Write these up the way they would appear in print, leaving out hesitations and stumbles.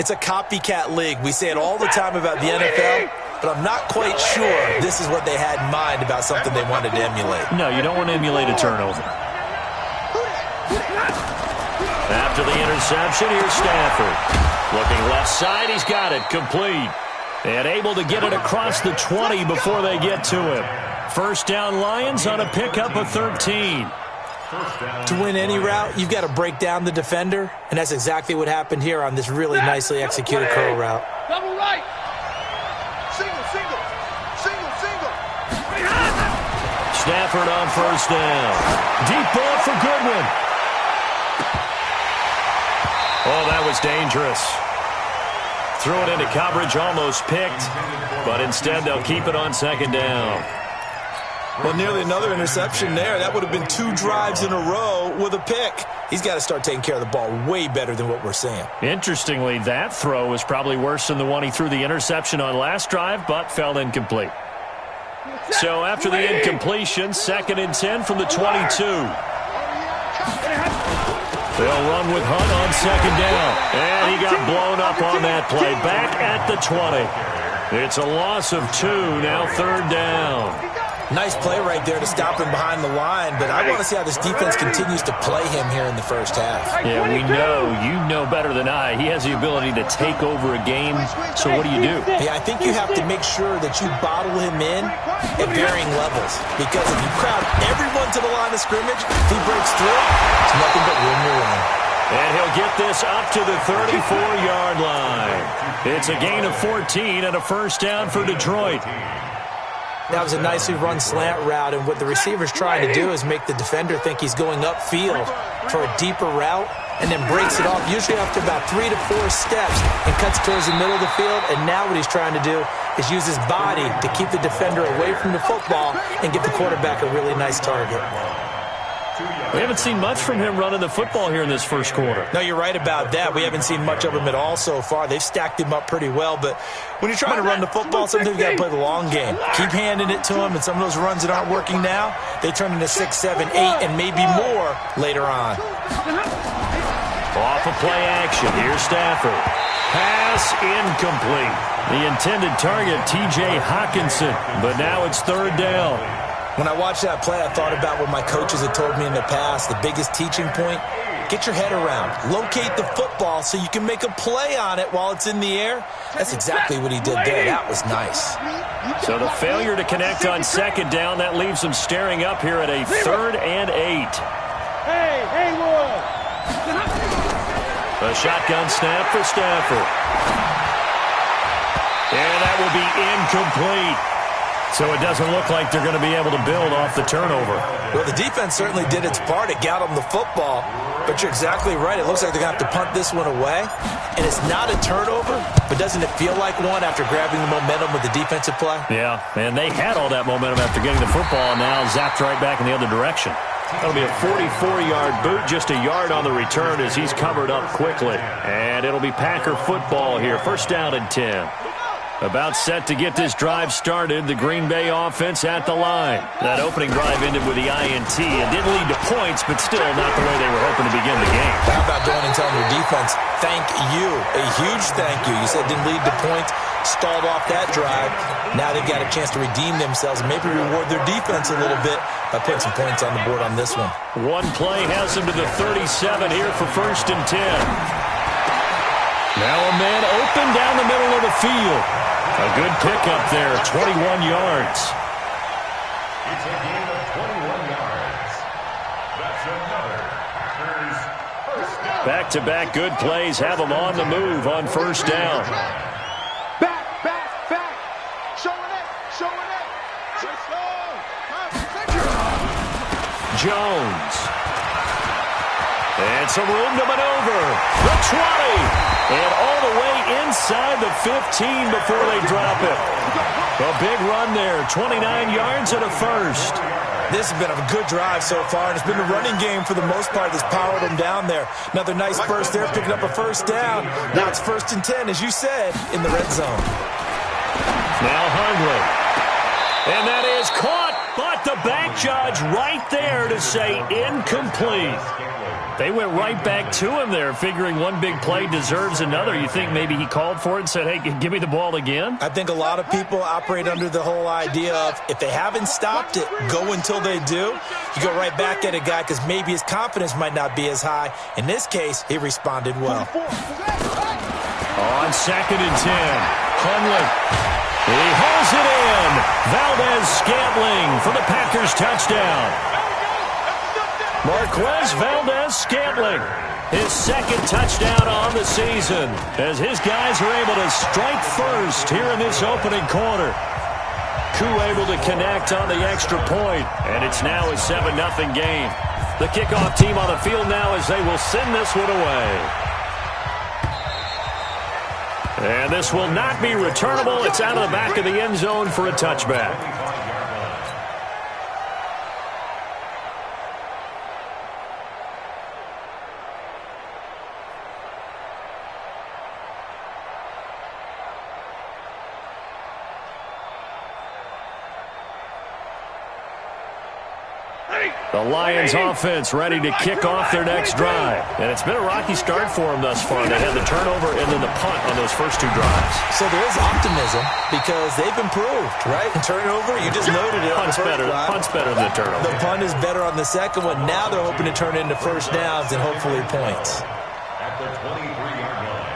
It's a copycat league. We say it all the time about the NFL, but I'm not quite sure this is what they had in mind about something they wanted to emulate. No, you don't want to emulate a turnover. After the interception, here's Stafford. Looking left side, he's got it, complete. And able to get it across the 20 before they get to him. First down Lions on a pickup of 13. To win any route, you've got to break down the defender, and that's exactly what happened here on this really nicely executed curl route. Double right. Single, single. Single, single. Stafford on first down. Deep ball for Goodwin. Oh, that was dangerous. Threw it into coverage, almost picked, but instead they'll keep it on second down. Well, nearly another interception there. That would have been 2 drives in a row with a pick. He's got to start taking care of the ball way better than what we're seeing. Interestingly, that throw was probably worse than the one he threw the interception on last drive, but fell incomplete. So after the incompletion, 2nd and 10 from the 22. They'll run with Hunt on second down. And he got blown up on that play. Back at the 20. It's a loss of 2, now 3rd down. Nice play right there to stop him behind the line, but I want to see how this defense continues to play him here in the first half. Yeah, we know. You know better than I. He has the ability to take over a game, so what do? Yeah, I think you have to make sure that you bottle him in at varying levels, because if you crowd everyone to the line of scrimmage, if he breaks through, it's nothing but room to run. And he'll get this up to the 34-yard line. It's a gain of 14 and a first down for Detroit. That was a nicely run slant route, and what the receiver's trying to do is make the defender think he's going upfield for a deeper route and then breaks it off, usually after about 3 to 4 steps, and cuts towards the middle of the field. And now what he's trying to do is use his body to keep the defender away from the football and give the quarterback a really nice target. We haven't seen much from him running the football here in this first quarter. No, you're right about that. We haven't seen much of him at all so far. They've stacked him up pretty well, but when you're trying to run the football, sometimes you got to play the long game. Keep handing it to him, and some of those runs that aren't working now, they turn into 6, 7, 8, and maybe more later on. Off of play action, here's Stafford. Pass incomplete. The intended target, T.J. Hawkinson, but now it's 3rd down. When I watched that play, I thought about what my coaches had told me in the past. The biggest teaching point, get your head around. Locate the football so you can make a play on it while it's in the air. That's exactly what he did there. That was nice. So the failure to connect on second down, that leaves him staring up here at a 3rd and 8. Hey, Wood. A shotgun snap for Stafford. And that will be incomplete. So it doesn't look like they're going to be able to build off the turnover. Well, the defense certainly did its part. It got them the football. But you're exactly right. It looks like they're going to have to punt this one away. And it's not a turnover, but doesn't it feel like one after grabbing the momentum with the defensive play? Yeah, and they had all that momentum after getting the football, and now zapped right back in the other direction. That'll be a 44-yard boot, just a yard on the return as he's covered up quickly. And it'll be Packer football here. First down and 10. About set to get this drive started, the Green Bay offense at the line. That opening drive ended with the INT. It didn't lead to points, but still not the way they were hoping to begin the game. How about going and telling your defense, thank you, a huge thank you. You said it didn't lead to points, stalled off that drive. Now they've got a chance to redeem themselves and maybe reward their defense a little bit by putting some points on the board on this one. One play has them to the 37 here for first and 10. Now a man open down the middle of the field. A good pickup there, 21 yards. It's a gain of 21 yards. That's another Packers first down. Back-to-back good plays have them on the move on first down. Back. Showing it. Jones. And some room to maneuver. The 20. And all the way inside the 15 before they drop it. A big run there, 29 yards and a first. This has been a good drive so far, and it's been the running game for the most part that's powered them down there. Another nice burst there, picking up a first down. Now it's first and 10, as you said, in the red zone. Now Hundley. And that is caught, but the back judge right there to say incomplete. They went right back to him there, figuring one big play deserves another. You think maybe he called for it and said, hey, give me the ball again? I think a lot of people operate under the whole idea of if they haven't stopped it, go until they do. You go right back at a guy because maybe his confidence might not be as high. In this case, he responded well. On 2nd and 10, Hundley. He hauls it in. Valdez-Scantling for the Packers touchdown. Marquez Valdez-Scantling, his second touchdown on the season, as his guys are able to strike first here in this opening quarter. Koo able to connect on the extra point, and it's now a 7-0 game. The kickoff team on the field now as they will send this one away. And this will not be returnable. It's out of the back of the end zone for a touchback. The Lions offense ready to kick off their next drive. And it's been a rocky start for them thus far. They had the turnover and then the punt on those first two drives. So there is optimism because they've improved, right? Turnover, you just noted it. Punt's better than the turnover. The punt is better on the second one. Now they're hoping to turn into first downs and hopefully points. At the 23-yard line.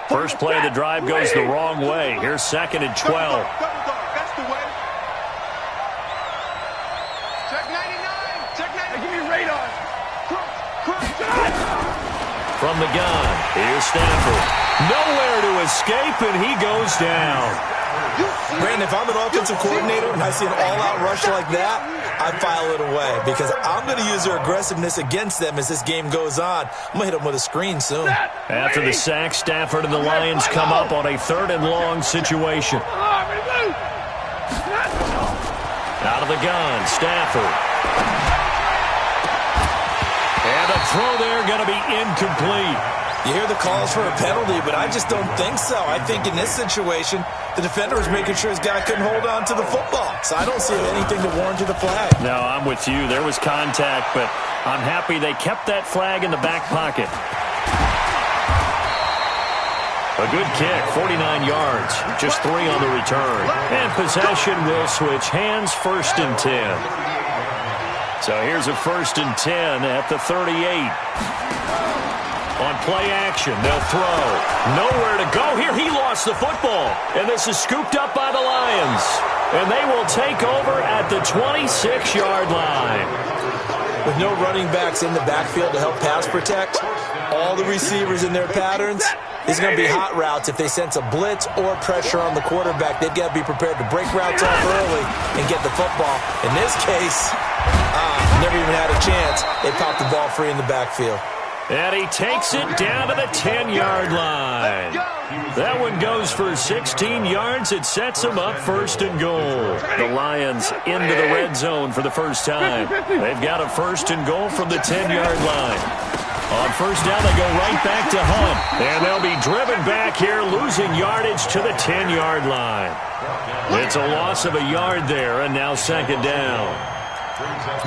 First play of the drive goes the wrong way. Here's 2nd and 12. That's the way. Check 99. Check 99. Give me radar. From the gun, here's Stafford. Nowhere to escape, and he goes down. Brandon, if I'm an offensive coordinator and I see an all-out rush like that, I file it away because I'm going to use their aggressiveness against them as this game goes on. I'm going to hit them with a screen soon. After the sack, Stafford and the Lions come up on a 3rd and long situation. Out of the gun, Stafford. And a throw there going to be incomplete. You hear the calls for a penalty, but I just don't think so. I think in this situation, the defender was making sure his guy couldn't hold on to the football. So I don't see anything to warrant the flag. No, I'm with you. There was contact, but I'm happy they kept that flag in the back pocket. A good kick, 49 yards, just 3 on the return. And possession will switch hands, 1st and 10. So here's a 1st and 10 at the 38. On play action, they'll throw. Nowhere to go here. He lost the football. And this is scooped up by the Lions. And they will take over at the 26-yard line. With no running backs in the backfield to help pass protect, all the receivers in their patterns, these are going to be hot routes. If they sense a blitz or pressure on the quarterback, they've got to be prepared to break routes off early and get the football. In this case, never even had a chance. They popped the ball free in the backfield. And he takes it down to the 10-yard line. That one goes for 16 yards. It sets him up 1st and goal. The Lions into the red zone for the first time. They've got a 1st and goal from the 10-yard line. On 1st down, they go right back to Hunt. And they'll be driven back here, losing yardage to the 10-yard line. It's a loss of a yard there, and now 2nd down.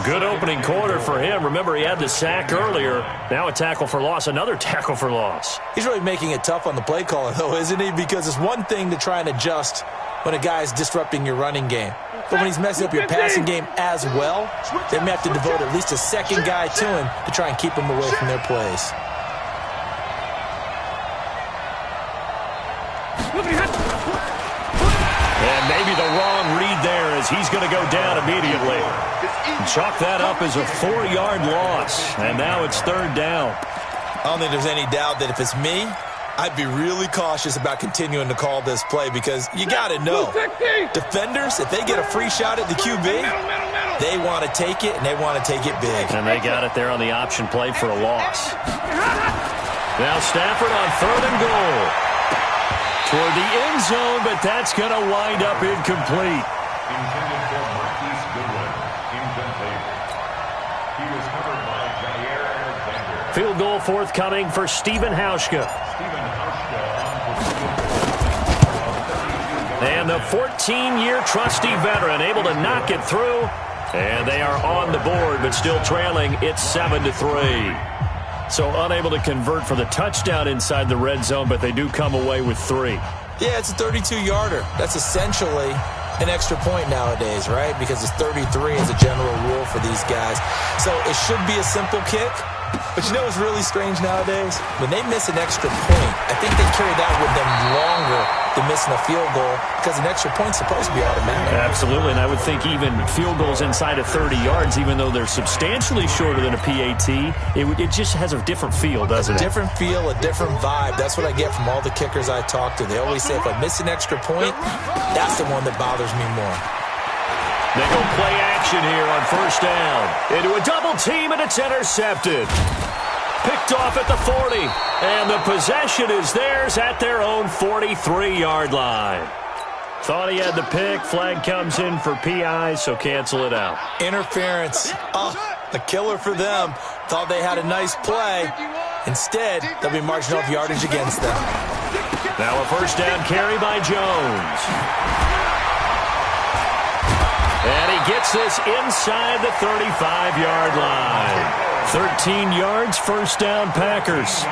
Good opening quarter for him. Remember, he had the sack earlier. Now a tackle for loss, another tackle for loss. He's really making it tough on the play caller, though, isn't he? Because it's one thing to try and adjust when a guy's disrupting your running game. But when he's messing up your passing game as well, they may have to devote at least a second guy to him to try and keep him away from their plays. And maybe the wrong read there as he's going to go down immediately. Chalk that up as a 4-yard loss. And now it's 3rd down. I don't think there's any doubt that if it's me, I'd be really cautious about continuing to call this play because you got to know, defenders, if they get a free shot at the QB, they want to take it, and they want to take it big. And they got it there on the option play for a loss. Now Stafford on 3rd and goal. Toward the end zone, but that's going to wind up incomplete. Intended for Marquise Goodwin. Incomplete. He was covered by Jair Alexander. Field goal forthcoming for Stephen Hauschka. And the 14-year trusty veteran able to knock it through And they are on the board, but still trailing. It's 7-3. So unable to convert for the touchdown inside the red zone, but they do come away with 3. Yeah, it's a 32-yarder. That's essentially an extra point nowadays, right? Because it's 33 as a general rule for these guys. So it should be a simple kick. But you know what's really strange nowadays? When they miss an extra point, I think they carry that with them longer than missing a field goal because an extra point's supposed to be automatic. Absolutely, and I would think even field goals inside of 30 yards, even though they're substantially shorter than a PAT, it just has a different feel, doesn't it? A different feel, a different vibe. That's what I get from all the kickers I talk to. They always say if I miss an extra point, that's the one that bothers me more. They go play action here on first down. Into a double team, and it's intercepted. Picked off at the 40. And the possession is theirs at their own 43-yard line. Thought he had the pick. Flag comes in for PI, so cancel it out. Interference. Oh, a killer for them. Thought they had a nice play. Instead, they'll be marching off yardage against them. Now a first down carry by Jones. And he gets this inside the 35-yard line. 13 yards, first down, Packers.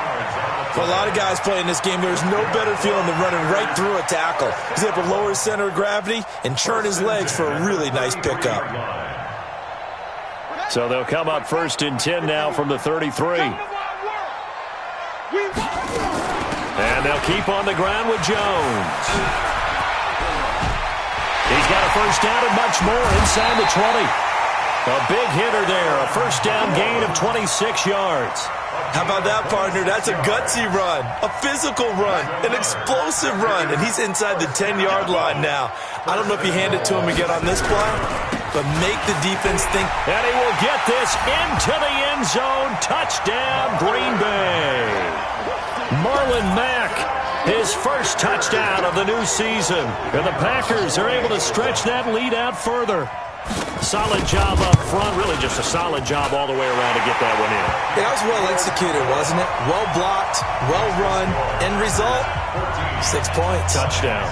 For a lot of guys playing this game, there's no better feeling than running right through a tackle. He's able to lower his center of gravity and churn his legs for a really nice pickup. So they'll come up first and 10 now from the 33. And they'll keep on the ground with Jones. He's got a first down and much more inside the 20. A big hitter there, a first down gain of 26 yards. How about that, partner? That's a gutsy run, a physical run, an explosive run, and he's inside the 10-yard line now. I don't know if you hand it to him again on this play, but make the defense think. And he will get this into the end zone. Touchdown, Green Bay. Marlon Mack, his first touchdown of the new season. And the Packers are able to stretch that lead out further. Solid job up front, really just a solid job all the way around to get that one in. That was well executed, wasn't it? Well blocked, well run. End result, 6 points. Touchdown.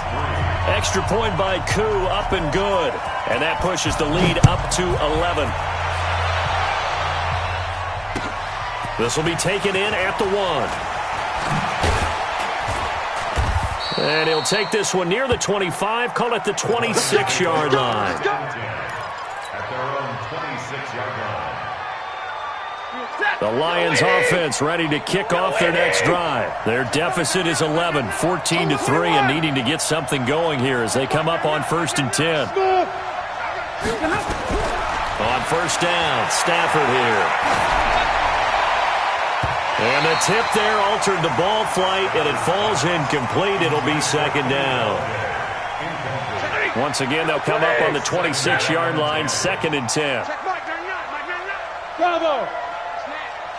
Extra point by Koo, up and good. And that pushes the lead up to 11. This will be taken in at the 1. And he'll take this one near the 25, call it the 26-yard line. The Lions offense ready to kick off their next drive. Their deficit is 11, 14-3, and needing to get something going here as they come up on first and 10. On first down, Stafford here. And the tip there altered the ball flight, and it falls incomplete. It'll be second down. Once again, they'll come up on the 26-yard line, second and 10. Bravo.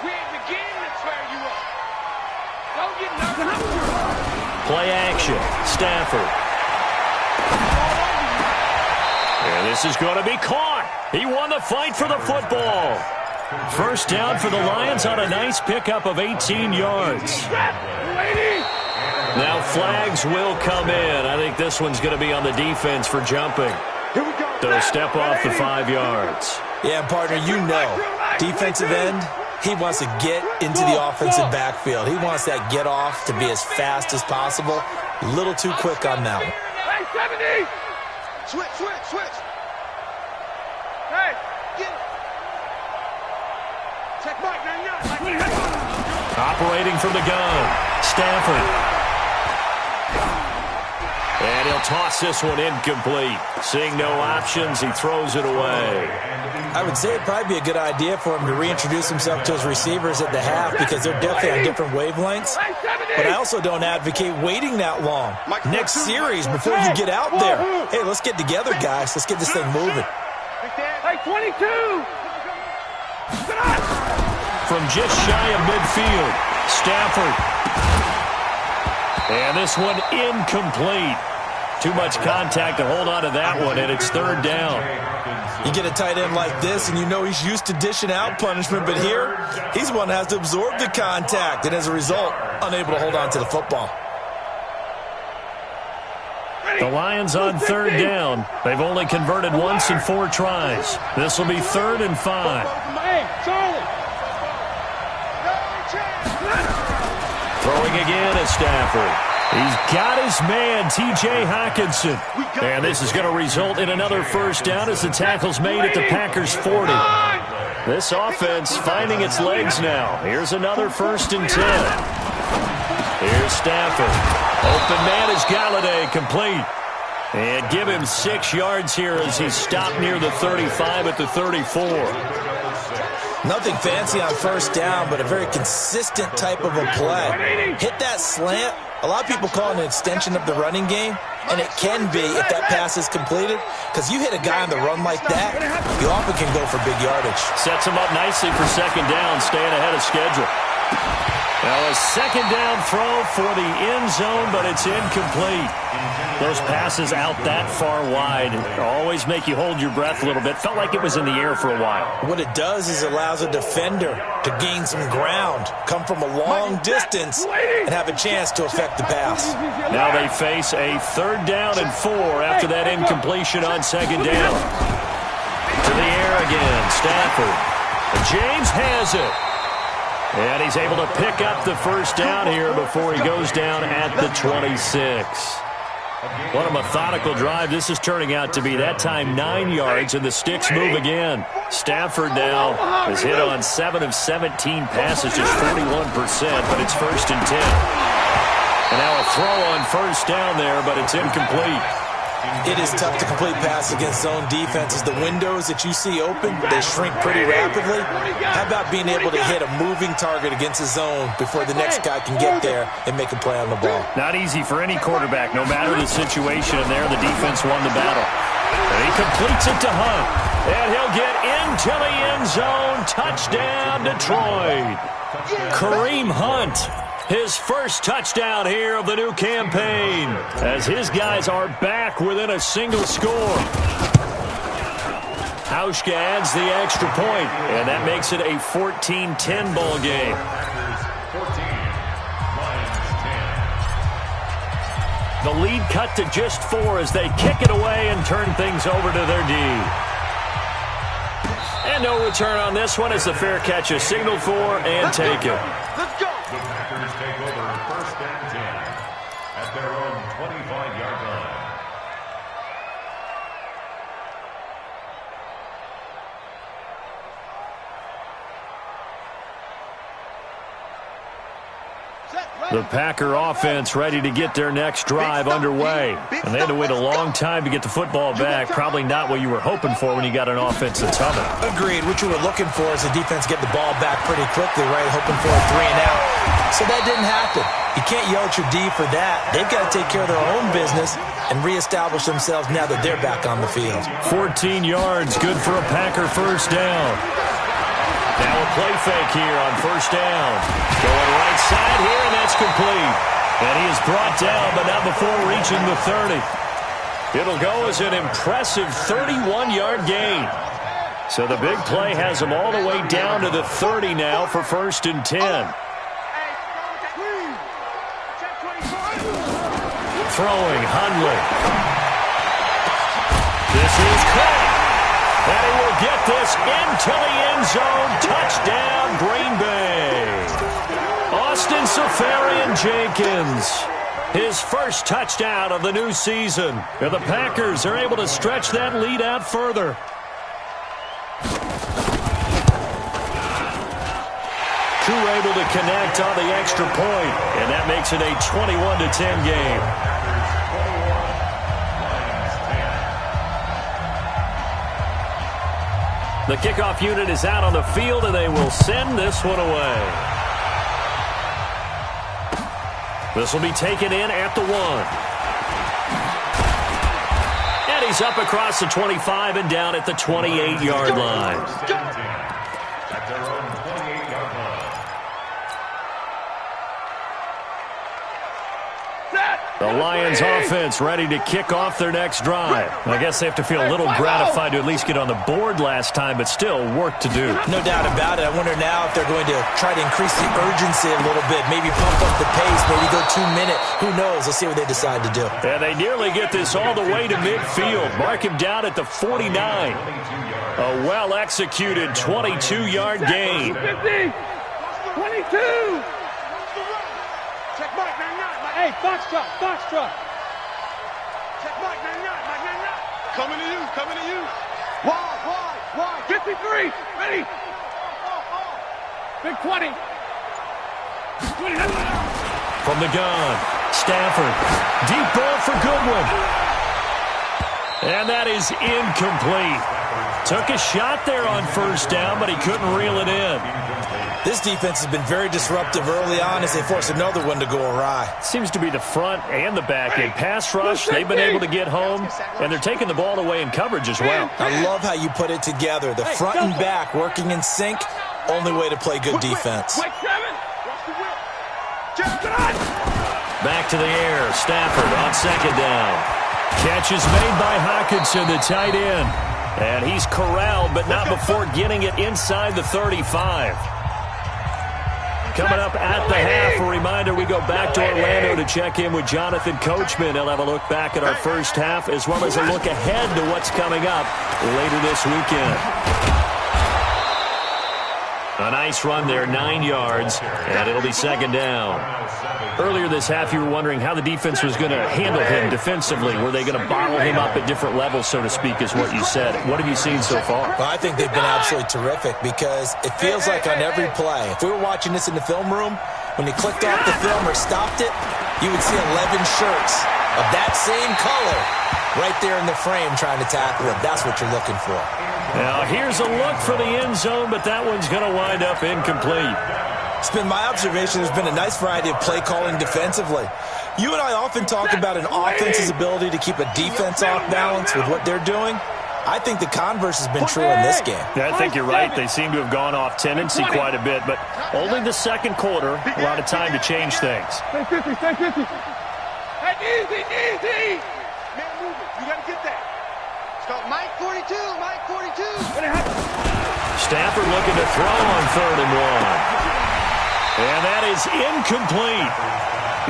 We ain't beginning to tear you up. Don't get nervous. Play action, Stafford. And this is going to be caught. He won the fight for the football. First down for the Lions on a nice pickup of 18 yards. Now flags will come in. I think this one's going to be on the defense for jumping. They'll step off the 5 yards. Yeah, partner, you know, defensive end, he wants to get into the offensive backfield. He wants that get off to be as fast as possible. A little too quick on that one. Hey, 70! Switch. Hey, get it. Check Mike, 99. Operating from the gun, Stafford. And he'll toss this one incomplete. Seeing no options, he throws it away. I would say it'd probably be a good idea for him to reintroduce himself to his receivers at the half because they're definitely on different wavelengths. But I also don't advocate waiting that long. Next series, before you get out there, hey, let's get together, guys. Let's get this thing moving. Hey, 22! From just shy of midfield, Stafford. And this one incomplete. Too much contact to hold on to that one, and it's third down. You get a tight end like this, and you know he's used to dishing out punishment, but here, he's the one that has to absorb the contact, and as a result, unable to hold on to the football. The Lions on third down. They've only converted once in 4 tries. This will be 3rd and 5. Throwing again is Stafford. He's got his man, T.J. Hockenson. And this is going to result in another first down as the tackle's made at the Packers' 40. This offense finding its legs now. Here's another 1st and 10. Here's Stafford. Open man is Galladay, complete. And give him 6 yards here as he's stopped near the 35 at the 34. Nothing fancy on first down, but a very consistent type of a play. Hit that slant. A lot of people call it an extension of the running game, and it can be if that pass is completed, because you hit a guy on the run like that, you often can go for big yardage. Sets him up nicely for 2nd down, staying ahead of schedule. Now a 2nd down throw for the end zone, but it's incomplete. Those passes out that far wide always make you hold your breath a little bit. Felt like it was in the air for a while. What it does is allows a defender to gain some ground, come from a long distance, and have a chance to affect the pass. Now they face a 3rd down and 4 after that incompletion on 2nd down. To the air again, Stafford. James has it. And he's able to pick up the first down here before he goes down at the 26. What a methodical drive this is turning out to be. That time 9 yards, and the sticks move again. Stafford now has hit on 7 of 17 passes, just 41%, but it's 1st and 10. And now a throw on first down there, but it's incomplete. It is tough to complete passes against zone defenses. The windows that you see open, they shrink pretty rapidly. How about being able to hit a moving target against a zone before the next guy can get there and make a play on the ball? Not easy for any quarterback, no matter the situation. And there, the defense won the battle. And he completes it to Hunt. And he'll get into the end zone. Touchdown, Detroit. Kareem Hunt. His first touchdown here of the new campaign, as his guys are back within a single score. Hauschka adds the extra point, and that makes it a 14-10 ball game. 14, the lead cut to just 4 as they kick it away and turn things over to their D. And no return on this one as the fair catch is signaled for and taken. Let's go. The Packers take over 1st and 10 at their own 25-yard line. The Packer offense ready to get their next drive underway. And they had to wait a long time to get the football back. Probably not what you were hoping for when you got an offense that's humming. Agreed. What you were looking for is the defense get the ball back pretty quickly, right? Hoping for a 3 and out. So that didn't happen. You can't yell at your D for that. They've got to take care of their own business and reestablish themselves now that they're back on the field. 14 yards, good for a Packer first down. Now a play fake here on first down. Going right side here, and that's complete. And he is brought down, but not before reaching the 30. It'll go as an impressive 31-yard gain. So the big play has him all the way down to the 30 now for 1st and 10. Throwing, Hundley. This is caught. And he will get this into the end zone. Touchdown, Green Bay. Austin Seferian-Jenkins. His first touchdown of the new season. And the Packers are able to stretch that lead out further. Crew able to connect on the extra point. And that makes it a 21-10 game. The kickoff unit is out on the field, and they will send this one away. This will be taken in at the 1. And he's up across the 25 and down at the 28-yard line. At their own 28-yard line. Set. The Lions offense ready to kick off their next drive. I guess they have to feel a little gratified to at least get on the board last time, but still work to do. No doubt about it. I wonder now if they're going to try to increase the urgency a little bit, maybe pump up the pace, maybe go 2-minute. Who knows? Let's see what they decide to do. And they nearly get this all the way to midfield. Mark him down at the 49. A well-executed 22-yard gain. 22! Check Mike, 9-9. Hey, Foxtrot. Check Mike, 9-9. Coming to you. Wide. 53, ready. Big 20. From the gun, Stafford. Deep ball for Goodwin. And that is incomplete. Took a shot there on first down, but he couldn't reel it in. This defense has been very disruptive early on as they force another one to go awry. Seems to be the front and the back. In pass rush, they've been able to get home, and they're taking the ball away in coverage as well. I love how you put it together. The front and back working in sync, only way to play good defense. Back to the air, Stafford on second down. Catch is made by Hockenson, the tight end. And he's corralled, but not before getting it inside the 35. Coming up at the half, a reminder, we go back to Orlando to check in with Jonathan Coachman. He'll have a look back at our first half as well as a look ahead to what's coming up later this weekend. A nice run there, 9 yards, and it'll be second down. Earlier this half, you were wondering how the defense was going to handle him defensively. Were they going to bottle him up at different levels, so to speak, is what you said. What have you seen so far? Well, I think they've been absolutely terrific because it feels like on every play, if we were watching this in the film room, when you clicked off the film or stopped it, you would see 11 shirts of that same color right there in the frame trying to tackle him. That's what you're looking for. Now, here's a look for the end zone, but that one's going to wind up incomplete. It's been my observation there's been a nice variety of play calling defensively. You and I often talk about an offense's ability to keep a defense off balance with what they're doing. I think the converse has been true in this game. Yeah, I think you're right. They seem to have gone off tendency quite a bit, but only the second quarter, a lot of time to change things. Stay 50. Hey, easy. Man, move it. You got to get that. Start Mike 42. Stafford looking to throw on 3rd and 1. And that is incomplete.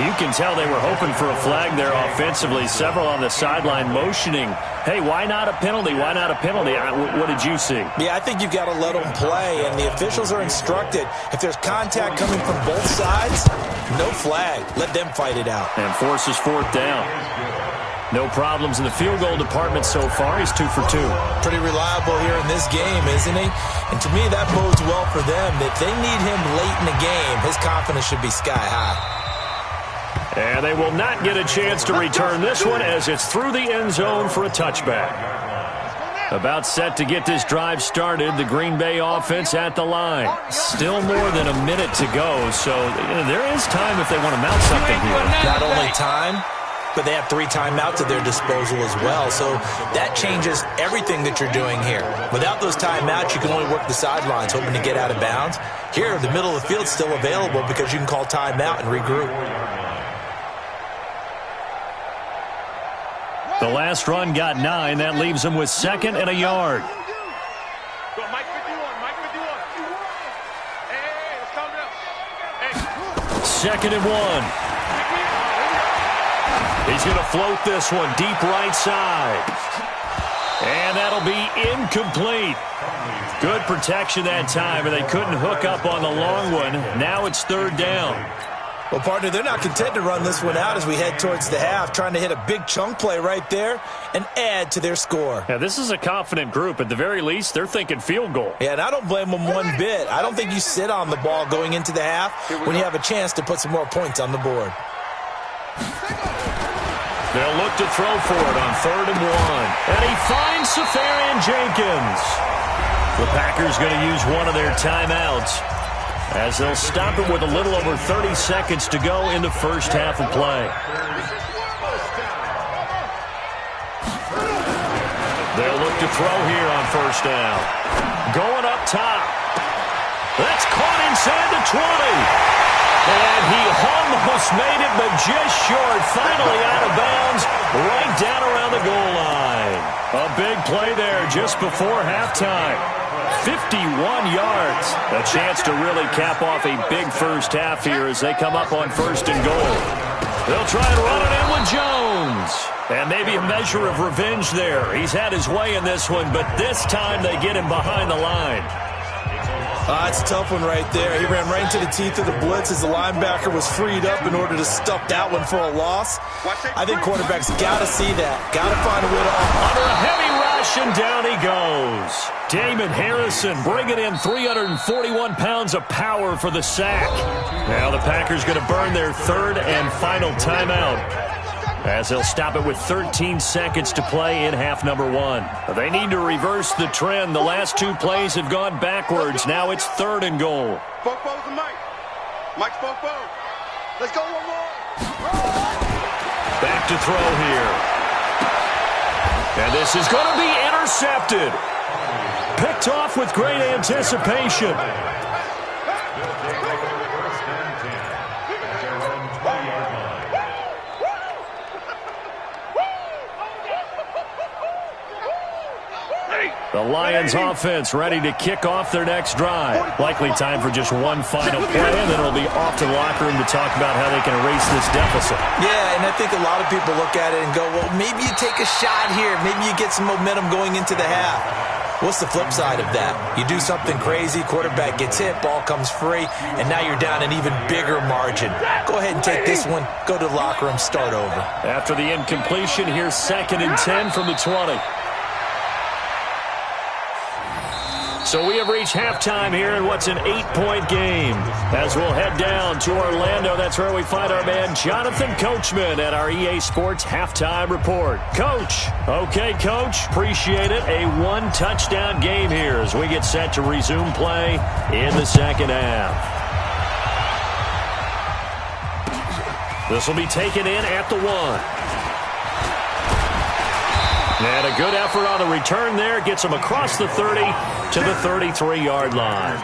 You can tell they were hoping for a flag there offensively. Several on the sideline motioning, hey, why not a penalty? Why not a penalty? What did you see? Yeah, I think you've got to let them play, and the officials are instructed. If there's contact coming from both sides, no flag. Let them fight it out. And forces 4th down. No problems in the field goal department so far. He's 2 for 2. Pretty reliable here in this game, isn't he? And to me, that bodes well for them. If they need him late in the game, his confidence should be sky high. And they will not get a chance to return this one as it's through the end zone for a touchback. About set to get this drive started, the Green Bay offense at the line. Still more than a minute to go, so there is time if they want to mount something here. Not only time, but they have 3 timeouts at their disposal as well. So that changes everything that you're doing here. Without those timeouts, you can only work the sidelines, hoping to get out of bounds. Here, the middle of the field's still available because you can call timeout and regroup. The last run got 9. That leaves them with 2nd and a yard. Go, Mike 51. Hey, let's calm down. Hey. 2nd and 1. He's going to float this one deep right side. And that'll be incomplete. Good protection that time, and they couldn't hook up on the long one. Now it's 3rd down. Well, partner, they're not content to run this one out as we head towards the half, trying to hit a big chunk play right there and add to their score. Yeah, this is a confident group. At the very least, they're thinking field goal. Yeah, and I don't blame them one bit. I don't think you sit on the ball going into the half when you have a chance to put some more points on the board. They'll look to throw for it on 3rd and 1. And he finds Safarian Jenkins. The Packers going to use one of their timeouts as they'll stop it with a little over 30 seconds to go in the first half of play. They'll look to throw here on 1st down. Going up top. That's caught inside the 20. And he almost almost made it, but just short. Finally out of bounds, right down around the goal line. A big play there just before halftime. 51 yards. A chance to really cap off a big first half here as they come up on 1st and goal. They'll try and run it in with Jones. And maybe a measure of revenge there. He's had his way in this one, but this time they get him behind the line. It's a tough one right there. He ran right into the teeth of the blitz as the linebacker was freed up in order to stuff that one for a loss. I think quarterbacks got to see that. Got to find a way to... Under a heavy rush, and down he goes. Damon Harrison bringing in 341 pounds of power for the sack. Now the Packers going to burn their 3rd and final timeout, as they'll stop it with 13 seconds to play in half number 1. They need to reverse the trend. The last 2 plays have gone backwards. Now it's 3rd and goal. Fofo's the Mike. Mike's Fofo. Let's go one more. Back to throw here. And this is going to be intercepted. Picked off with great anticipation. The Lions offense ready to kick off their next drive. Likely time for just one final play, and then it'll be off to the locker room to talk about how they can erase this deficit. Yeah, and I think a lot of people look at it and go, well, maybe you take a shot here. Maybe you get some momentum going into the half. What's the flip side of that? You do something crazy, quarterback gets hit, ball comes free, and now you're down an even bigger margin. Go ahead and take this one, go to the locker room, start over. After the incompletion, here's 2nd and 10 from the 20. So we have reached halftime here in what's an 8-point game. As we'll head down to Orlando, that's where we find our man Jonathan Coachman at our EA Sports Halftime Report. Coach. Okay, Coach. Appreciate it. A 1-touchdown game here as we get set to resume play in the second half. This will be taken in at the 1. And a good effort on the return there. Gets them across the 30 to the 33-yard line.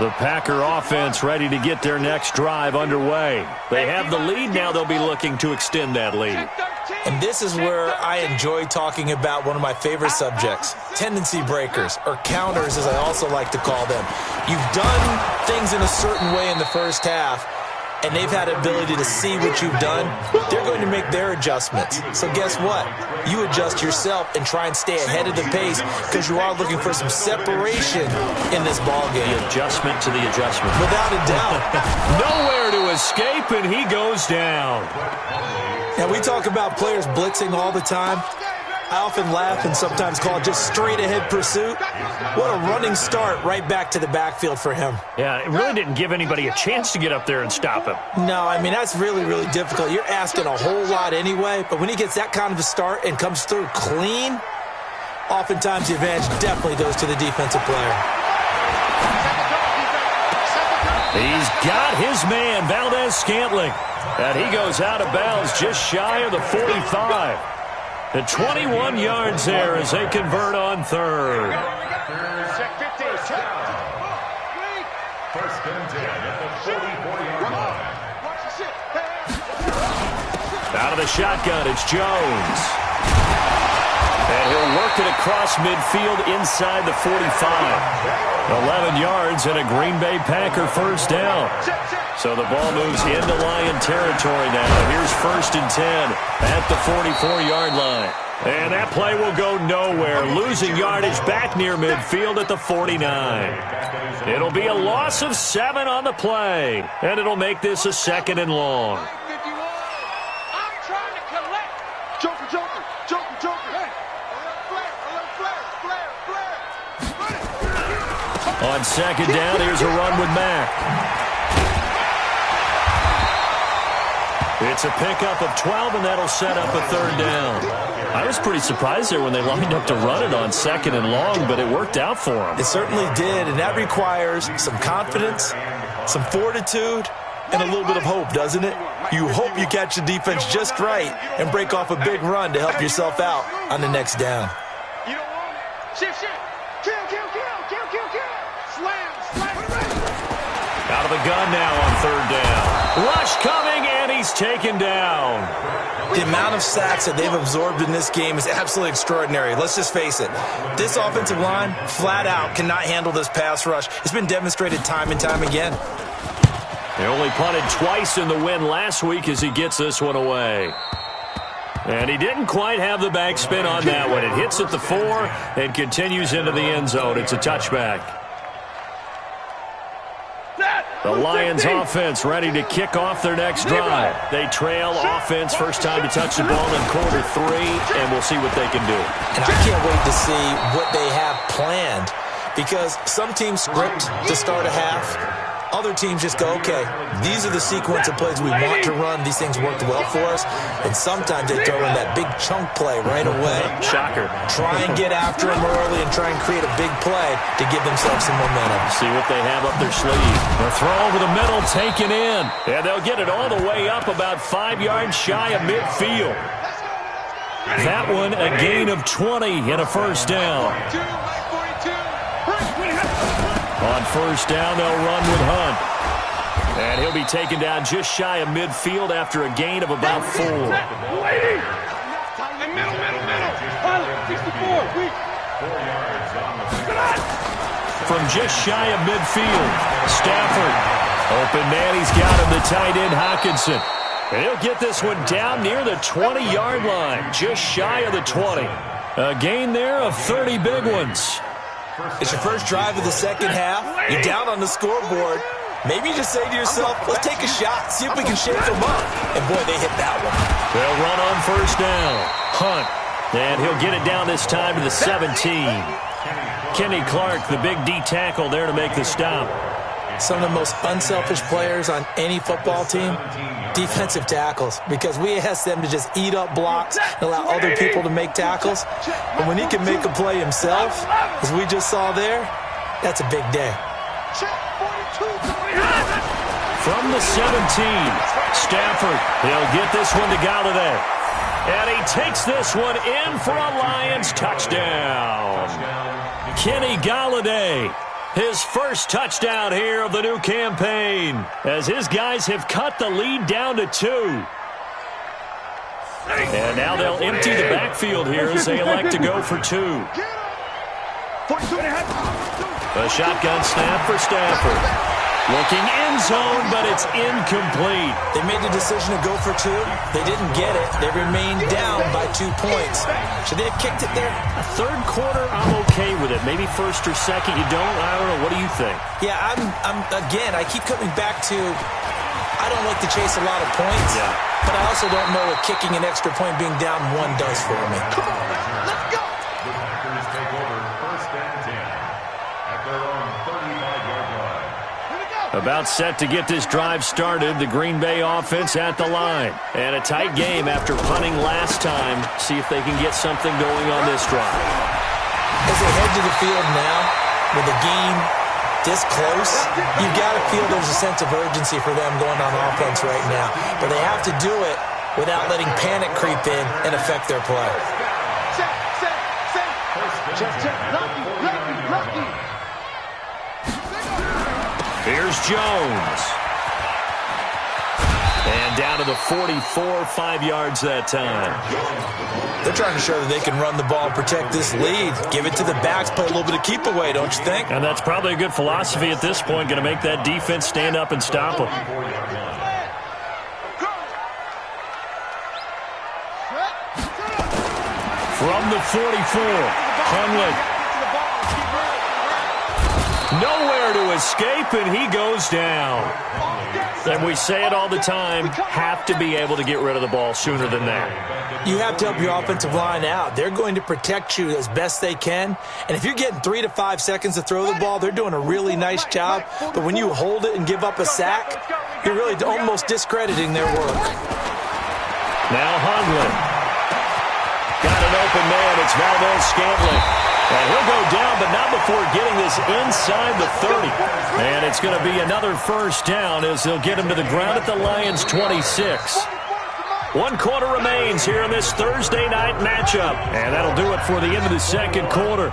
The Packer offense ready to get their next drive underway. They have the lead now. They'll be looking to extend that lead. And this is where I enjoy talking about one of my favorite subjects, tendency breakers, or counters as I also like to call them. You've done things in a certain way in the first half, and they've had the ability to see what you've done. They're going to make their adjustments. So guess what? You adjust yourself and try and stay ahead of the pace because you are looking for some separation in this ball game. The adjustment to the adjustment. Without a doubt. Nowhere to escape, and he goes down. Now, we talk about players blitzing all the time. I often laugh and sometimes call it just straight-ahead pursuit. What a running start right back to the backfield for him. Yeah, it really didn't give anybody a chance to get up there and stop him. No, I mean, that's really, really difficult. You're asking a whole lot anyway, but when he gets that kind of a start and comes through clean, oftentimes the advantage definitely goes to the defensive player. He's got his man, Valdez-Scantling. And he goes out of bounds just shy of the 45. The 21 yards there as they convert on 3rd. First and 10 at the 44-yard line. Out of the shotgun, it's Jones. And he'll work it across midfield inside the 45. 11 yards and a Green Bay Packer first down. So the ball moves into Lion territory now. Here's 1st and 10 at the 44-yard line. And that play will go nowhere. Losing yardage back near midfield at the 49. It'll be a loss of 7 on the play. And it'll make this a 2nd and long. I'm trying to collect. Joker, Joker, Joker, Joker. Hey. On 2nd down, here's a run with Mack. It's a pickup of 12, and that'll set up a 3rd down. I was pretty surprised there when they lined up to run it on 2nd and long, but it worked out for them. It certainly did, and that requires some confidence, some fortitude, and a little bit of hope, doesn't it? You hope you catch the defense just right and break off a big run to help yourself out on the next down. You don't want it. Shift, shift. Kill, kill, kill, kill, kill, kill. Slam, slam. Out of the gun now on third down. Rush coming, and he's taken down. The amount of sacks that they've absorbed in this game is absolutely extraordinary. Let's just face it. This offensive line, flat out, cannot handle this pass rush. It's been demonstrated time and time again. They only punted twice in the win last week as he gets this one away. And he didn't quite have the back spin on that one. It hits at the 4 and continues into the end zone. It's a touchback. The Lions offense ready to kick off their next drive. They trail offense, first time to touch the ball in quarter 3, and we'll see what they can do. And I can't wait to see what they have planned, because some teams script to start a half. Other teams just go, okay, these are the sequence of plays we want to run. These things worked well for us. And sometimes they throw in that big chunk play right away. Shocker. Try and get after them early and try and create a big play to give themselves some momentum. See what they have up their sleeve. The throw over the middle taken in. And they'll get it all the way up about 5 yards shy of midfield. That one a gain of 20 and a first down. On first down, they'll run with Hunt. And he'll be taken down just shy of midfield after a gain of about 4. Middle. From just shy of midfield, Stafford. Open man, he's got him, the tight end, Hockenson. And he'll get this one down near the 20-yard line, just shy of the 20. A gain there of 30 big ones. It's your first drive of the second half. You're down on the scoreboard. Maybe you just say to yourself, let's take a shot, see if we can shake them up. And, boy, they hit that one. They'll run on first down. Hunt. And he'll get it down this time to the 17. Kenny Clark, the big D tackle there to make the stop. Some of the most unselfish players on any football team, defensive tackles, because we ask them to just eat up blocks and allow other people to make tackles. And when he can make a play himself, as we just saw there, that's a big day. From the 17, Stafford, he'll get this one to Galladay. And he takes this one in for a Lions touchdown. Kenny Galladay, his first touchdown here of the new campaign, as his guys have cut the lead down to 2. And now they'll empty the backfield here as they elect to go for 2. A shotgun snap for Stafford. Looking end zone, but it's incomplete. They made the decision to go for 2. They didn't get it. They remained down by 2 points. Should they have kicked it there? Third quarter, I'm okay with it. Maybe first or second, you don't. I don't know. What do you think? Yeah, again, I keep coming back to, I don't like to chase a lot of points, but I also don't know what kicking an extra point being down 1 does for me. Come on, let's go. The Packers take over first and 10 at their own 35-yard line. About set to get this drive started, the Green Bay offense at the line. And a tight game after punting last time. See if they can get something going on this drive. As they head to the field now, with the game this close, you've got to feel there's a sense of urgency for them going on offense right now. But they have to do it without letting panic creep in and affect their play. Here's Jones. And down to the 44, 5 yards that time. They're trying to show that they can run the ball and protect this lead. Give it to the backs, play a little bit of keep away, don't you think? And that's probably a good philosophy at this point, going to make that defense stand up and stop them. From the 44, Hunley. Nowhere to escape, and he goes down. And we say it all the time, have to be able to get rid of the ball sooner than that. You have to help your offensive line out. They're going to protect you as best they can. And if you're getting 3 to 5 seconds to throw the ball, they're doing a really nice job. But when you hold it and give up a sack, you're really almost discrediting their work. Now Hunley. Got an open man. It's Valdez-Scantling. And he'll go down, but not before getting this inside the 30. And it's going to be another first down as they'll get him to the ground at the Lions' 26. 1 quarter remains here in this Thursday night matchup. And that'll do it for the end of the second quarter.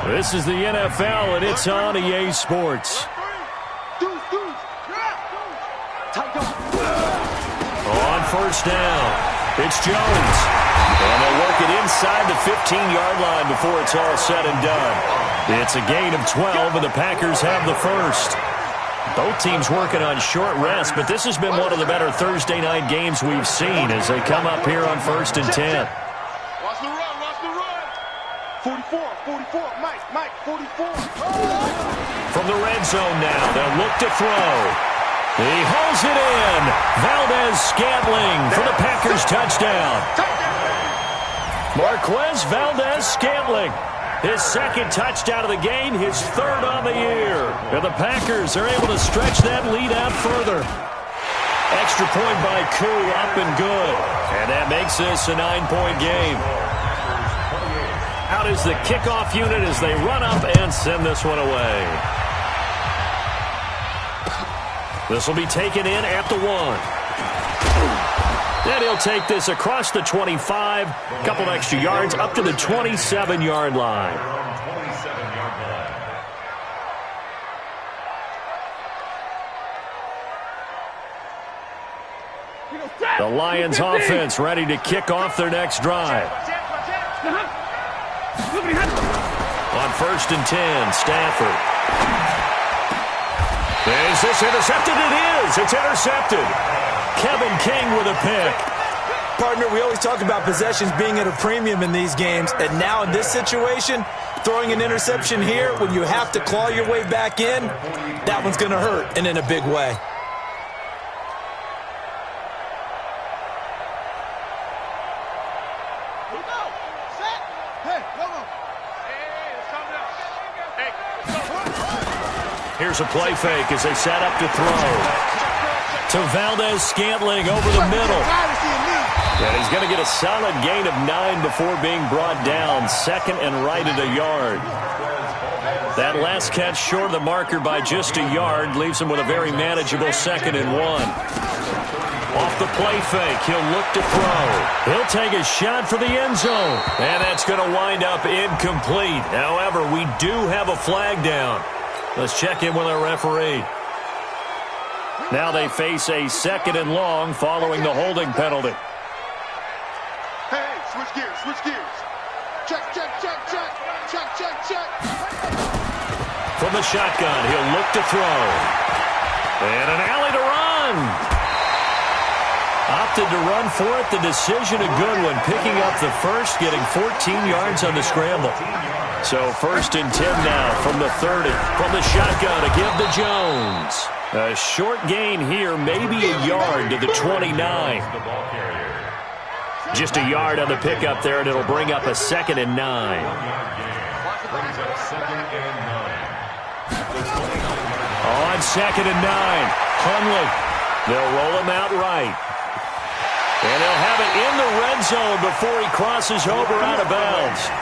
This is the NFL, and it's on EA Sports. On first down, it's Jones. And they'll work it inside the 15-yard line before it's all said and done. It's a gain of 12, and the Packers have the first. Both teams working on short rest, but this has been one of the better Thursday night games we've seen as they come up here on 1st and 10. Watch the run, watch the run. 44, Mike, 44. From the red zone now, they'll look to throw. He hauls it in. Valdez-Scantling for the Packers touchdown. Marquez Valdez-Scantling. His second touchdown of the game, his third on the year. And the Packers are able to stretch that lead out further. Extra point by Koo, up and good. And that makes this a 9-point game. Out is the kickoff unit as they run up and send this one away. This will be taken in at the 1. Then he'll take this across the 25, a couple extra yards up to the 27-yard line. The Lions offense ready to kick off their next drive. On 1st and 10, Stafford. Is this intercepted? It is. It's intercepted. Kevin King with a pick. Partner, we always talk about possessions being at a premium in these games, and now in this situation, throwing an interception here when you have to claw your way back in, that one's going to hurt, and in a big way. Here's a play fake as they set up to throw. To Valdez-Scantling over the middle. And he's going to get a solid gain of 9 before being brought down. Second and right at a yard. That last catch short of the marker by just a yard leaves him with a very manageable 2nd and 1. Off the play fake, he'll look to throw. He'll take a shot for the end zone. And that's going to wind up incomplete. However, we do have a flag down. Let's check in with our referee. Now they face a 2nd and long following the holding penalty. Hey, switch gears. Check. From the shotgun, he'll look to throw. And an alley to run. Opted to run for it. The decision a good one. Picking up the first, getting 14 yards on the scramble. So 1st and 10 now from the 30. From the shotgun to give to Jones. A short gain here, maybe a yard to the 29. Just a yard on the pickup there, and it'll bring up a 2nd and 9. On 2nd and 9, Hundley. They'll roll him out right. And they'll have it in the red zone before he crosses over out of bounds.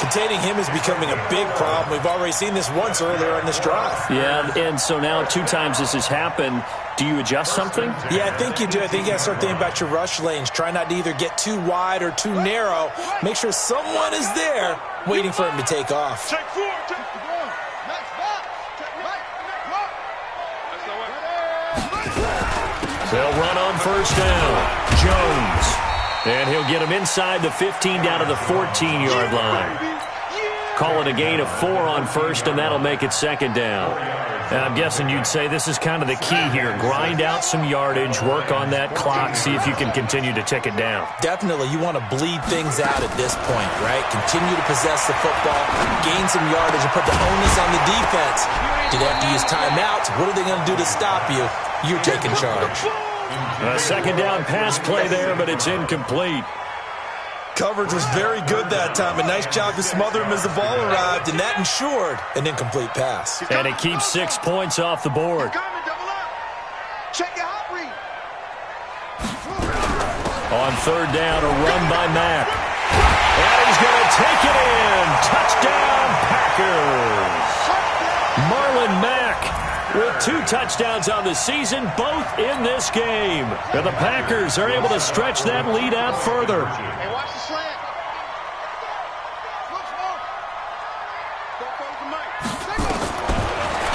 Containing him is becoming a big problem. We've already seen this once earlier in this drive. Yeah, and so now 2 times this has happened. Do you adjust something? Yeah, I think you do. I think you got to start thinking about your rush lanes. Try not to either get too wide or too narrow. Make sure someone is there waiting for him to take off. Check 4. They'll run on first down. Jones. And he'll get him inside the 15 down to the 14-yard line. Call it a gain of 4 on first, and that'll make it 2nd down. And I'm guessing you'd say this is kind of the key here. Grind out some yardage, work on that clock, see if you can continue to tick it down. Definitely. You want to bleed things out at this point, right? Continue to possess the football, gain some yardage, and put the onus on the defense. Do they have to use timeouts? What are they going to do to stop you? You're taking charge. A 2nd down pass play there, but it's incomplete. Coverage was very good that time. A nice job to smother him as the ball arrived, and that ensured an incomplete pass. And it keeps 6 points off the board. Check your hot read. On 3rd down, a run by Mack. And he's going to take it in. Touchdown, Packers. Marlon Mack with 2 touchdowns on the season, both in this game. And the Packers are able to stretch that lead out further. Hey, watch the slant.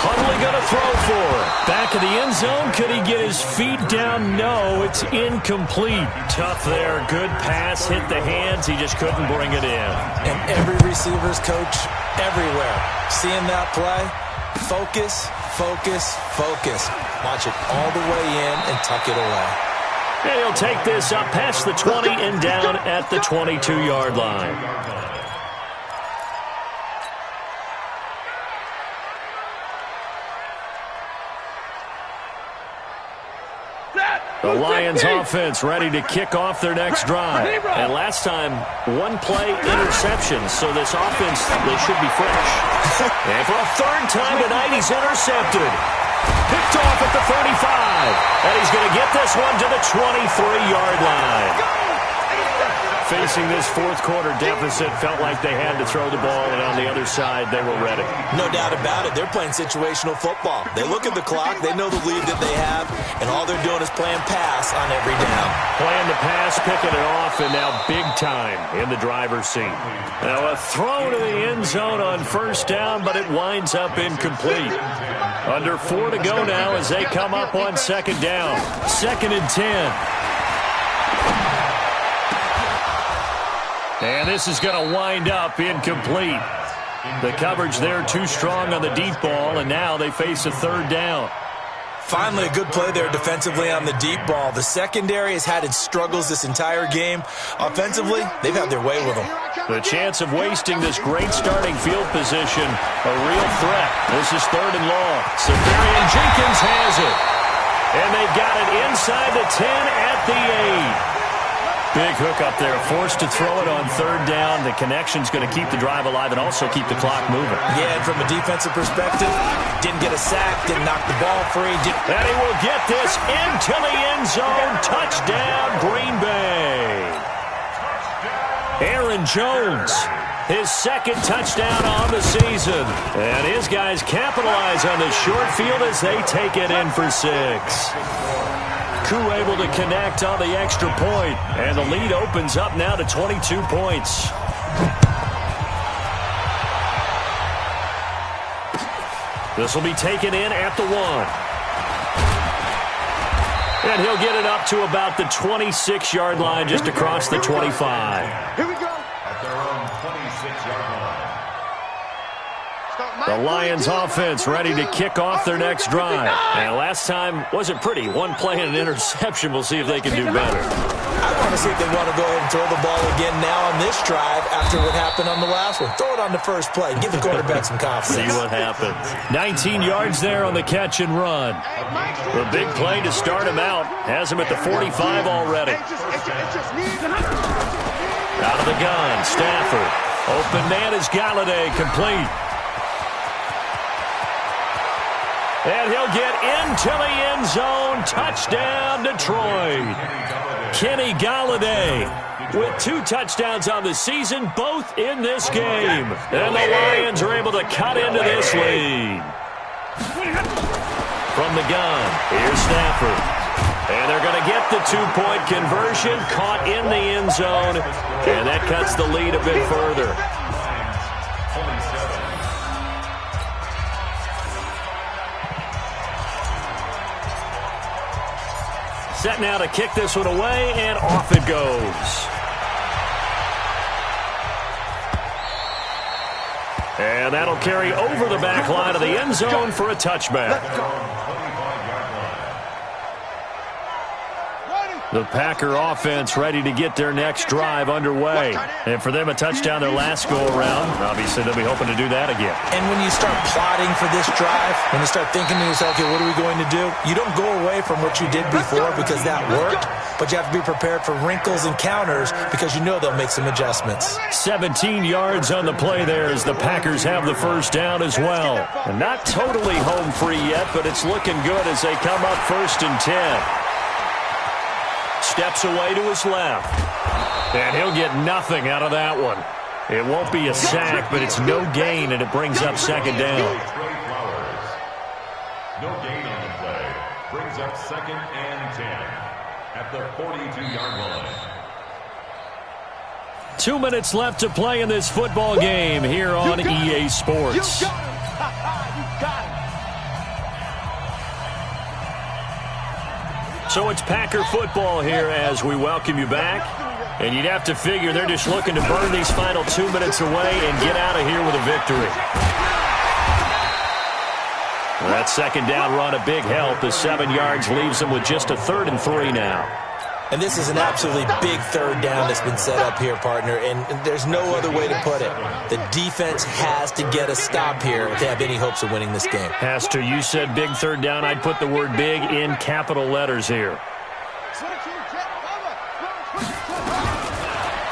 Hundley he going to throw for? Back of the end zone. Could he get his feet down? No, it's incomplete. Tough there. Good pass. Hit the hands. He just couldn't bring it in. And every receiver's coach everywhere, seeing that play, focus, focus, focus. Watch it all the way in and tuck it away. And he'll take this up past the 20 and down at the 22-yard line. The Lions offense ready to kick off their next drive. And last time, one play interception, so this offense, they should be fresh. And for a third time tonight, he's intercepted. Picked off at the 35. And he's going to get this one to the 23-yard line. Facing this fourth quarter deficit, felt like they had to throw the ball, and on the other side, they were ready. No doubt about it. They're playing situational football. They look at the clock, they know the lead that they have, and all they're doing is playing pass on every down. Playing the pass, picking it off, and now big time in the driver's seat. Now a throw to the end zone on first down, but it winds up incomplete. Under 4 to go now as they come up on second down. 2nd and 10. And this is going to wind up incomplete. The coverage there too strong on the deep ball, and now they face a third down. Finally, a good play there defensively on the deep ball. The secondary has had its struggles this entire game. Offensively, they've had their way with them. The chance of wasting this great starting field position, a real threat. This is 3rd and long. Severian Jenkins has it. And they've got it inside the 10 at the 8. Big hook up there, forced to throw it on 3rd down. The connection's going to keep the drive alive and also keep the clock moving. Yeah, and from a defensive perspective, didn't get a sack, didn't knock the ball free. And he will get this into the end zone. Touchdown, Green Bay. Aaron Jones, his 2nd touchdown on the season. And his guys capitalize on the short field as they take it in for 6. Koo able to connect on the extra point, and the lead opens up now to 22 points. This will be taken in at the 1. And he'll get it up to about the 26-yard line, just across the 25. Here we go. At their own 26-yard line. The Lions offense ready to kick off their next drive. And last time wasn't pretty. One play and an interception. We'll see if they can do better. I want to see if they want to go ahead and throw the ball again now on this drive after what happened on the last one. Throw it on the first play. Give the quarterback some confidence. See what happens. 19 yards there on the catch and run. The big play to start him out. Has him at the 45 already. Out of the gun, Stafford. Open man is Galladay, complete. And he'll get into the end zone. Touchdown, Detroit. Kenny Galladay with 2 touchdowns on the season, both in this game. And the Lions are able to cut into this lead. From the gun, here's Stafford. And they're going to get the 2-point conversion, caught in the end zone. And that cuts the lead a bit further. Set now to kick this one away, and off it goes. And that'll carry over the back line of the end zone for a touchback. The Packer offense ready to get their next drive underway. And for them, a touchdown their last go-around. Obviously, they'll be hoping to do that again. And when you start plotting for this drive, when you start thinking to yourself, okay, what are we going to do? You don't go away from what you did before because that worked, but you have to be prepared for wrinkles and counters because you know they'll make some adjustments. 17 yards on the play there as the Packers have the first down as well. And not totally home free yet, but it's looking good as they come up 1st and 10. Steps away to his left. And he'll get nothing out of that one. It won't be a sack, but it's no gain, and it brings up 2nd down. No gain on the play. Brings up 2nd and 10 at the 42-yard line. 2 minutes left to play in this football game here on EA Sports. So it's Packer football here as we welcome you back. And you'd have to figure they're just looking to burn these final 2 minutes away and get out of here with a victory. That second down run a big help. The 7 yards leaves them with just a 3rd and 3 now. And this is an absolutely big third down that's been set up here, partner, and there's no other way to put it. The defense has to get a stop here if they have any hopes of winning this game. Has to. You said big third down. I'd put the word big in capital letters here.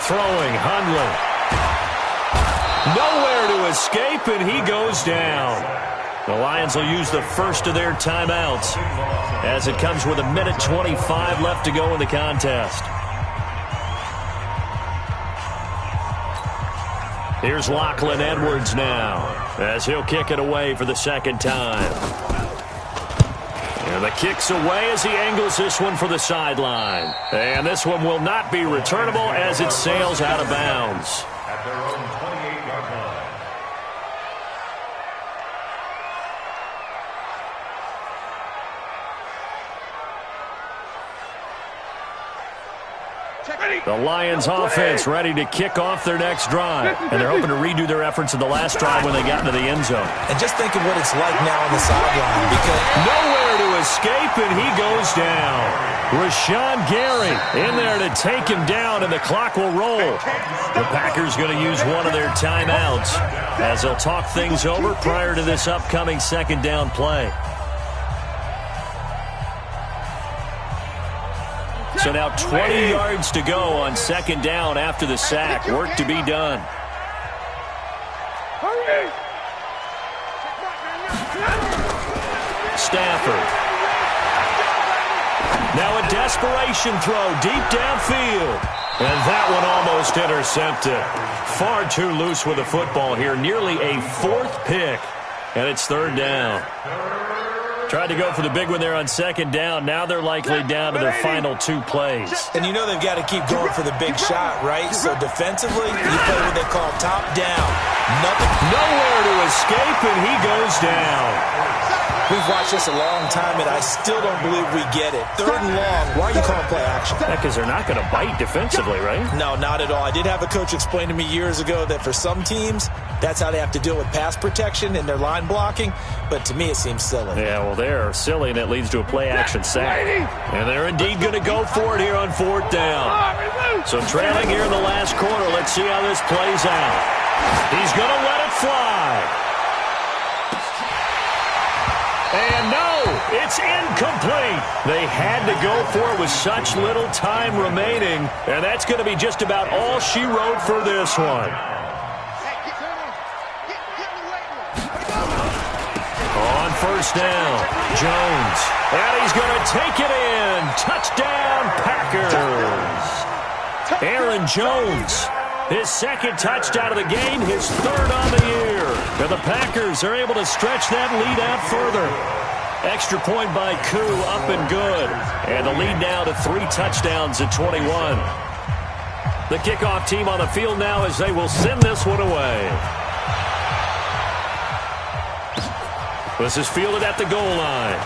Throwing, Hundley. Nowhere to escape, and he goes down. The Lions will use the first of their timeouts as it comes with 1:25 left to go in the contest. Here's Lachlan Edwards now as he'll kick it away for the second time. And the kick's away as he angles this one for the sideline. And this one will not be returnable as it sails out of bounds. At their own 28-yard line. The Lions offense ready to kick off their next drive. And they're hoping to redo their efforts in the last drive when they got into the end zone. And just think of what it's like now on the sideline. Because nowhere to escape, and he goes down. Rashawn Gary in there to take him down, and the clock will roll. The Packers going to use one of their timeouts as they'll talk things over prior to this upcoming second down play. So now 20 yards to go on second down after the sack. Work to be done. Stafford. Now a desperation throw deep downfield. And that one almost intercepted. Far too loose with the football here. Nearly a 4th pick. And it's 3rd down. Tried to go for the big one there on second down. Now they're likely down to their final 2 plays. And you know they've got to keep going for the big shot, right? So defensively, you play what they call top down. Nowhere to escape, and he goes down. We've watched this a long time, and I still don't believe we get it. 3rd and long. Why are you calling play action? Yeah, because they're not going to bite defensively, right? No, not at all. I did have a coach explain to me years ago that for some teams, that's how they have to deal with pass protection and their line blocking. But to me, it seems silly. Yeah, well, they're silly, and it leads to a play-action sack. And they're indeed going to go for it here on 4th down. So trailing here in the last quarter, let's see how this plays out. He's going to let it fly. And no, it's incomplete. They had to go for it with such little time remaining. And that's going to be just about all she wrote for this one. On first down, Jones. And he's going to take it in. Touchdown, Packers. Aaron Jones. His 2nd touchdown of the game, his 3rd on the year. And the Packers are able to stretch that lead out further. Extra point by Koo, up and good. And the lead now to 3 touchdowns at 21. The kickoff team on the field now as they will send this one away. This is fielded at the goal line.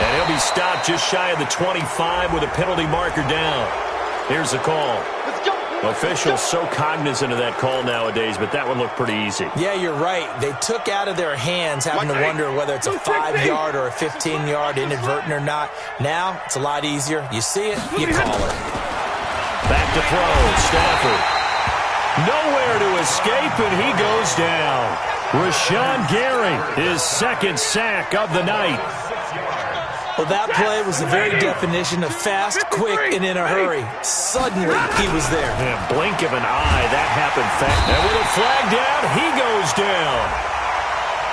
And he'll be stopped just shy of the 25 with a penalty marker down. Here's the call. Officials so cognizant of that call nowadays, but that one looked pretty easy. Yeah, you're right. They took out of their hands having to wonder whether it's a 5-yard or a 15-yard inadvertent or not. Now, it's a lot easier. You see it, you call it. Back to throw, Stafford. Nowhere to escape, and he goes down. Rashawn Gary, his 2nd sack of the night. Well, that play was the very definition of fast, quick, and in a hurry. Suddenly, he was there. Yeah, blink of an eye, that happened fast. And with a flag down, he goes down.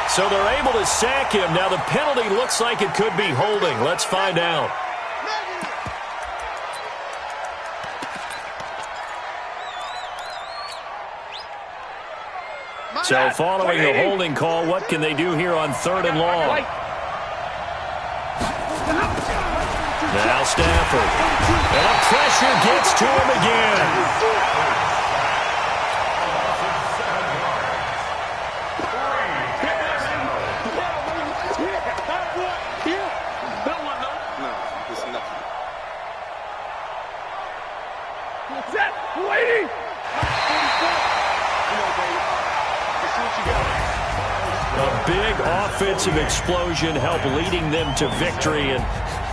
So they're able to sack him. Now the penalty looks like it could be holding. Let's find out. So following the holding call, what can they do here on 3rd and long? Now Stafford. And the pressure gets to him again. offensive explosion help leading them to victory. And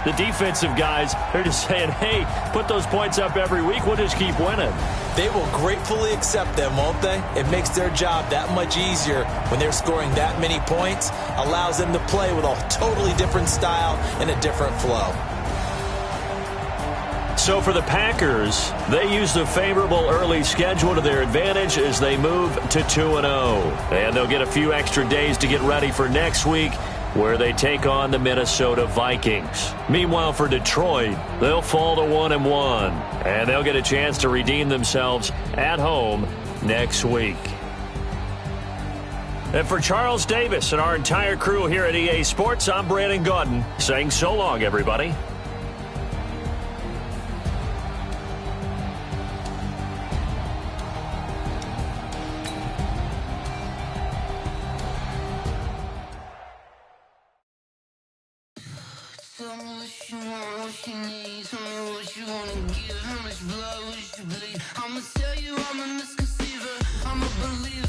the defensive guys, they're just saying, hey, put those points up every week. We'll just keep winning. They will gratefully accept them, won't they? It makes their job that much easier when they're scoring that many points. Allows them to play with a totally different style and a different flow. So for the Packers, they use the favorable early schedule to their advantage as they move to 2-0. And they'll get a few extra days to get ready for next week, where they take on the Minnesota Vikings. Meanwhile, for Detroit, they'll fall to 1-1, and they'll get a chance to redeem themselves at home next week. And for Charles Davis and our entire crew here at EA Sports, I'm Brandon Gaudin saying so long, everybody. Tell me what you want, what you need. Tell me what you wanna give. How much blood would you bleed? I'ma tell you I'm a misconceiver. I'm a believer.